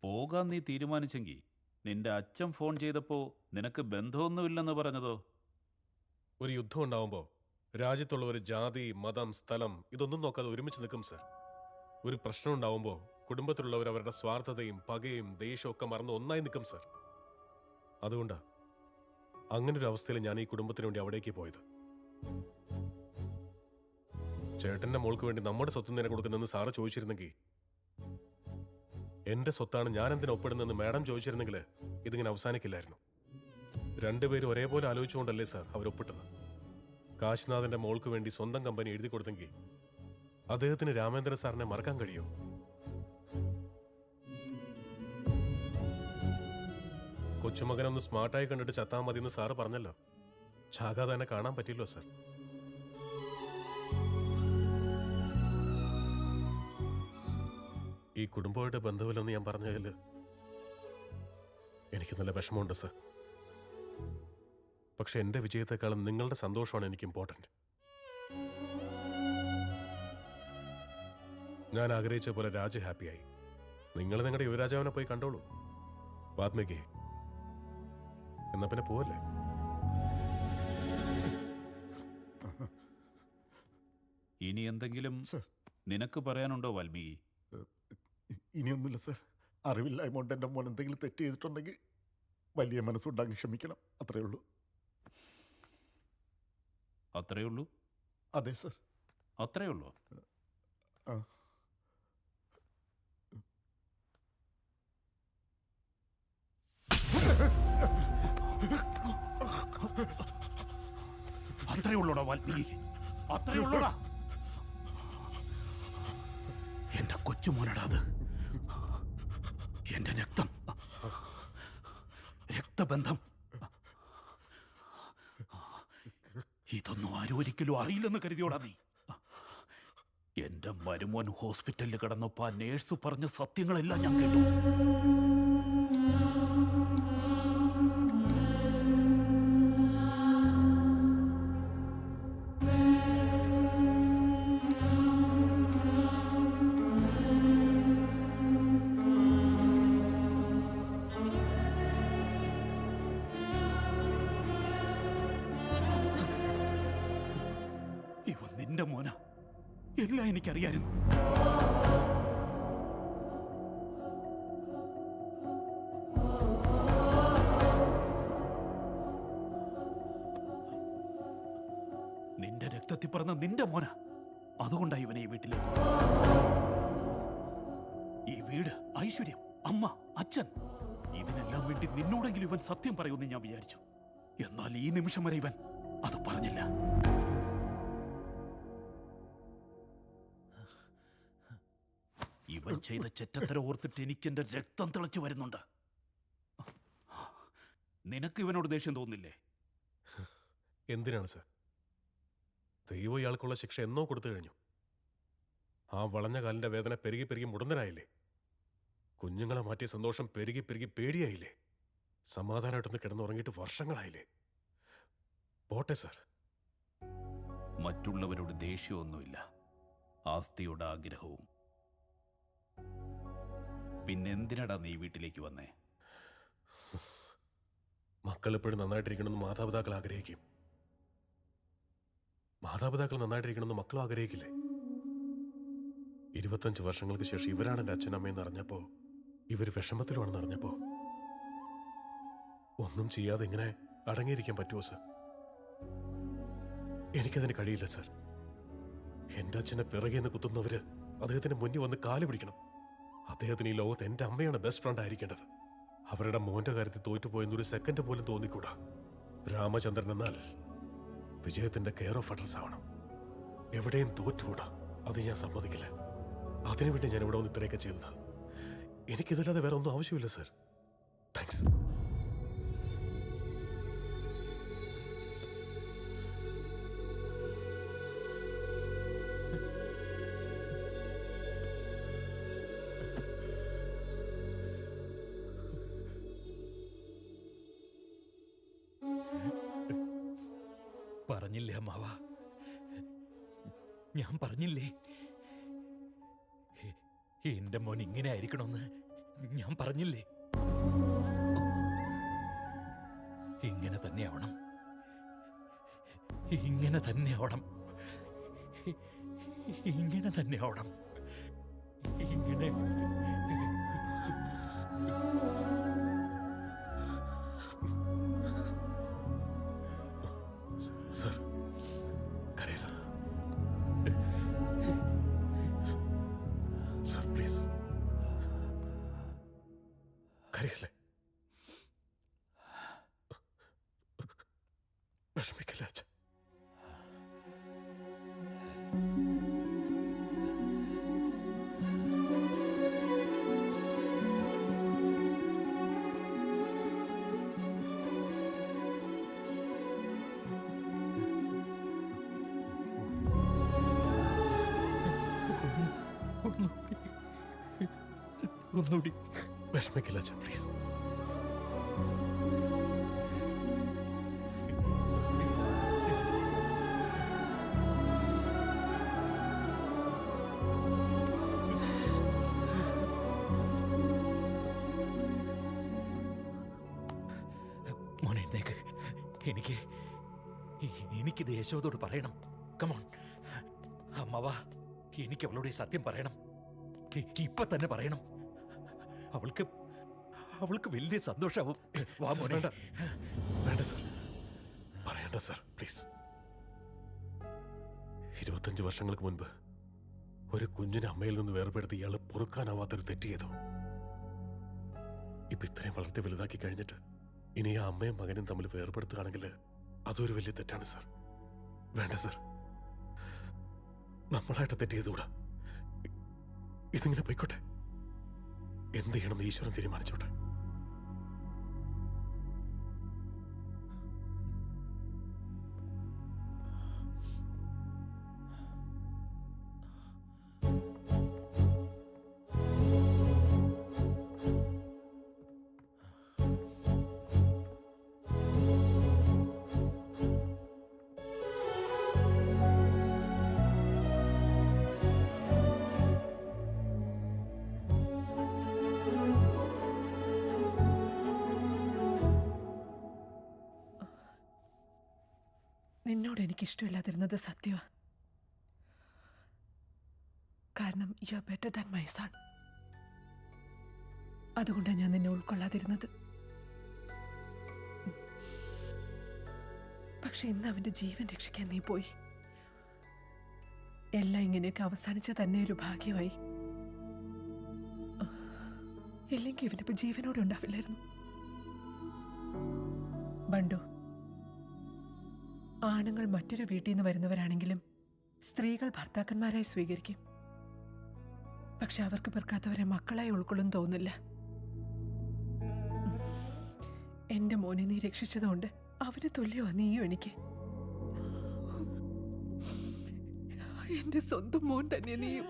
പോകാൻ നീ തീരുമാനിച്ചെങ്കിൽ നിന്റെ അച്ഛൻ ഫോൺ ചെയ്തപ്പോൾ നിനക്ക് ബന്ധമൊന്നുമില്ലെന്ന് പറഞ്ഞതോ? ഒരു യുദ്ധം ഉണ്ടാവുമ്പോൾ രാജ്യത്തുള്ളവർ ജാതി, മതം, സ്ഥലം ഇതൊന്നും നോക്കാതെ ഒരുമിച്ച് നിൽക്കും സർ. ഒരു പ്രശ്നം ഉണ്ടാവുമ്പോൾ കുടുംബത്തിലുള്ളവർ അവരുടെ സ്വാർത്ഥതയും പകയും ദേഷ്യവും ഒക്കെ മറന്ന് ഒന്നായി നിൽക്കും സർ. അതുകൊണ്ടാ അങ്ങനൊരു അവസ്ഥയിൽ ഞാൻ ഈ കുടുംബത്തിന് വേണ്ടി അവിടേക്ക് പോയത്. ചേട്ടന്റെ മോൾക്ക് വേണ്ടി നമ്മുടെ സ്വത്ത് നിന്നെ കൊടുക്കുന്നെന്ന് സാറ് ചോദിച്ചിരുന്നെങ്കിൽ, എന്റെ സ്വത്താണ് ഞാൻ എന്തിനാ ഒപ്പിടുന്നെന്ന് മാഡം ചോദിച്ചിരുന്നെങ്കിൽ ഇതിങ്ങനെ അവസാനിക്കില്ലായിരുന്നു. രണ്ടുപേരും ഒരേപോലെ ആലോചിച്ചുകൊണ്ടല്ലേ സാർ അവരൊപ്പിട്ടത്. കാശിനാഥന്റെ മോൾക്ക് വേണ്ടി സ്വന്തം കമ്പനി എഴുതി കൊടുത്തെങ്കിൽ അദ്ദേഹത്തിന് രാമേന്ദ്രൻ സാറിനെ മറക്കാൻ കഴിയോ? കൊച്ചുമകനൊന്ന് സ്മാർട്ടായി കണ്ടിട്ട് ചത്താൽ മതി എന്ന് സാറ് പറഞ്ഞല്ലോ. ചാകാതെ തന്നെ കാണാൻ പറ്റില്ലോ സാർ. ഈ കുടുംബമായിട്ട് ബന്ധമില്ലെന്ന് ഞാൻ പറഞ്ഞതിൽ എനിക്ക് നല്ല വിഷമമുണ്ട് സാർ. പക്ഷെ എന്റെ വിജയത്തെക്കാളും നിങ്ങളുടെ സന്തോഷമാണ് എനിക്ക് ഇമ്പോർട്ടന്റ്. ഞാൻ ആഗ്രഹിച്ച പോലെ രാജ ഹാപ്പിയായി. നിങ്ങൾ നിങ്ങളുടെ യുവരാജാവിനെ പോയി കണ്ടോളൂ. വാത്മീകി, എന്നാ പിന്നെ പോവല്ലേ? ഇനി എന്തെങ്കിലും നിനക്ക് പറയാനുണ്ടോ വാൽമീകി? ഇനിയൊന്നുമില്ല സർ. അറിവില്ലായ്മ എൻ്റെ മോൻ എന്തെങ്കിലും തെറ്റ് ചെയ്തിട്ടുണ്ടെങ്കിൽ വലിയ മനസ്സുണ്ടാക്കി ക്ഷമിക്കണം. അത്രയേ ഉള്ളൂ. അത്രയേ ഉള്ളൂ? അതെ സർ. അത്രയേ ഉള്ളൂ? അത്രയേ ഉള്ളൂടാ വാൽമീകി, അത്രയേ ഉള്ളൂടാ. എന്റെ കൊച്ചുമോനടാ അത്. എന്റെ രക്തം, രക്തബന്ധം. ഇതൊന്നും ആരും ഒരിക്കലും അറിയില്ലെന്ന് കരുതിയോടാ നീ. എന്റെ മരുമോൻ ഹോസ്പിറ്റലിൽ കിടന്നപ്പോ ആ നേഴ്സ് പറഞ്ഞ സത്യങ്ങളെല്ലാം ഞാൻ കേട്ടു. ഇവൻ നിന്റെ മോന, എല്ലാം എനിക്കറിയായിരുന്നു. നിന്റെ രക്തത്തിൽ പറഞ്ഞ നിന്റെ മോന, അതുകൊണ്ടാണ് ഇവനെ ഈ വീട്ടിലേക്ക്. ഈ വീട്, ഐശ്വര്യം, അമ്മ, അച്ഛൻ, ഇതിനെല്ലാം വേണ്ടി നിന്നോടെങ്കിലും ഇവൻ സത്യം പറയുമെന്ന് ഞാൻ വിചാരിച്ചു. എന്നാൽ ഈ നിമിഷം വരെ ഇവൻ അത് പറഞ്ഞില്ല. ഇവൻ ചെയ്ത ചെറ്റത്തര ഓർത്തിട്ട് എനിക്ക് എന്റെ രക്തം തിളച്ചു വരുന്നുണ്ട്. നിനക്ക് ഇവനോട് ദേഷ്യം തോന്നില്ലേ? എന്തിനാണ് സർ? ദൈവം ഇയാൾക്കുള്ള ശിക്ഷ എന്നോ കൊടുത്തു കഴിഞ്ഞു. ആ വളഞ്ഞ കാലിന്റെ വേദന പെരുകി പെരുകി മുടന്തനായില്ലേ? കുഞ്ഞുങ്ങളെ മാറ്റിയ സന്തോഷം പെരുകി പെരുകി പേടിയായില്ലേ? സമാധാനമായിട്ടൊന്ന് കിടന്നുറങ്ങിയിട്ട് വർഷങ്ങളായില്ലേ? പോട്ടെ സർ. മറ്റുള്ളവരോട് ദേഷ്യമൊന്നുമില്ല, ആസ്തിയുടെ ആഗ്രഹവും. പിന്നെന്തിനടാ നീ വീട്ടിലേക്ക് വന്നേ? മക്കൾ എപ്പോഴും നന്നായിട്ടിരിക്കണമെന്ന് മാതാപിതാക്കൾ ആഗ്രഹിക്കും. മാതാപിതാക്കൾ നന്നായിട്ടിരിക്കണമെന്ന് മക്കളും ആഗ്രഹിക്കില്ലേ? 25 വർഷങ്ങൾക്ക് ശേഷം ഇവരാണ് എൻ്റെ അച്ഛനമ്മയെന്ന് അറിഞ്ഞപ്പോ, ഇവർ വിഷമത്തിലുമാണെന്ന് അറിഞ്ഞപ്പോ, ഒന്നും ചെയ്യാതെ ഇങ്ങനെ അടങ്ങിയിരിക്കാൻ പറ്റുമോ സർ? എനിക്കതിന് കഴിയില്ല സർ. എൻ്റെ അച്ഛനെ പിറകെ നിന്ന് കുത്തുന്നവര് അദ്ദേഹത്തിന് മുന്നിൽ വന്ന് കാല് പിടിക്കണം. അദ്ദേഹത്തിന് ഈ ലോകത്ത് എൻ്റെ അമ്മയാണ് ബെസ്റ്റ് ഫ്രണ്ട് ആയിരിക്കേണ്ടത്. അവരുടെ മോന്റെ കാര്യത്തിൽ തോറ്റുപോയെന്നൊരു സെക്കൻഡ് പോലും തോന്നിക്കൂടാ. രാമചന്ദ്രൻ എന്നാൽ വിജയത്തിന്റെ കെയർ ഓഫ് അഡ്രസ് ആവണം. എവിടെയും തോറ്റുകൂടാ. അത് ഞാൻ സമ്മതിക്കില്ല. അതിനുവേണ്ടി ഞാൻ ഇവിടെ വന്ന് ഇത്രയൊക്കെ ചെയ്തത്. എനിക്കിതല്ലാതെ വേറെ ഒന്നും ആവശ്യമില്ല സർ. താങ്ക്സ്. പറഞ്ഞില്ലേ അമ്മാവ, ഞാൻ പറഞ്ഞില്ലേ എന്റെ മോൻ ഇങ്ങനെ ആയിരിക്കണമെന്ന്. ഞാൻ പറഞ്ഞില്ലേ, ഇങ്ങനെ തന്നെ ആവണം, ഇങ്ങനെ തന്നെ ആവണം, ഇങ്ങനെ തന്നെ ആവണം, ഇങ്ങനെ. സർ, കരയരുത് സർ, പ്ലീസ് കരയല്ലേ. വിഷമിക്കല്ലേ അച്ഛൻ. ഒന്നുകൂടി. വിഷമിക്കില്ല അച്ഛൻ, പ്ലീസ്. മോനെ എഴുന്നേക്ക്. എനിക്ക് ദേശവതോട് പറയണം. കമോൺ അമ്മവാ, എനിക്ക് അവളോട് ഈ സത്യം പറയണം. ഇപ്പൊ തന്നെ പറയണം. അവൾക്ക് വലിയ സന്തോഷാവും. വാ മോനെ. വേണ്ട വേണ്ട സർ, പറയണ്ട സർ, പ്ലീസ്. 25 വർഷങ്ങൾക്ക് മുൻപ് ഒരു കുഞ്ഞിനെ അമ്മയിൽ നിന്ന് വേർപെടുത്തി ഇയാള് പൊറുക്കാനാവാത്തൊരു തെറ്റ് ചെയ്തു. ഇപ്പൊ ഇത്രയും വളർത്തി വലുതാക്കി കഴിഞ്ഞിട്ട് ഇനി ആ അമ്മയും മകനും തമ്മിൽ വേർപെടുത്തുകയാണെങ്കിൽ അതൊരു വലിയ തെറ്റാണ് സർ. വേണ്ട സർ, നമ്മളായിട്ട് തെറ്റ് ചെയ്തുകൂടാ. ഇതിങ്ങനെ പോയിക്കോട്ടെ. എന്ത് ചെയ്യണമെന്ന് ഈശ്വരൻ തീരുമാനിച്ചോട്ടെ. നിന്നോട് എനിക്കിഷ്ടമില്ലാതിരുന്നത് സത്യമാ. കാരണം you are better than my son. അതുകൊണ്ടാണ് ഞാൻ നിന്നെ ഉൾക്കൊള്ളാതിരുന്നത്. പക്ഷെ ഇന്ന് അവന്റെ ജീവൻ രക്ഷിക്കാൻ നീ പോയി. എല്ലാം ഇങ്ങനെയൊക്കെ അവസാനിച്ച തന്നെ ഒരു ഭാഗ്യമായി. ഇല്ലെങ്കിൽ ഇവനിപ്പോ ജീവനോടെ ഉണ്ടാവില്ലായിരുന്നു. ബണ്ടു, ആണുങ്ങൾ മറ്റൊരു വീട്ടിൽ നിന്ന് വരുന്നവരാണെങ്കിലും സ്ത്രീകൾ ഭർത്താക്കന്മാരായി സ്വീകരിക്കും. പക്ഷെ അവർക്ക് പെറുക്കാത്തവരെ മക്കളായി ഉൾക്കൊള്ളും തോന്നില്ല. എന്റെ മോനെ നീ രക്ഷിച്ചതുകൊണ്ട് അവന് തുല്യമാ നീയും എനിക്ക്. എന്റെ സ്വന്തം മോൻ തന്നെ നീയും.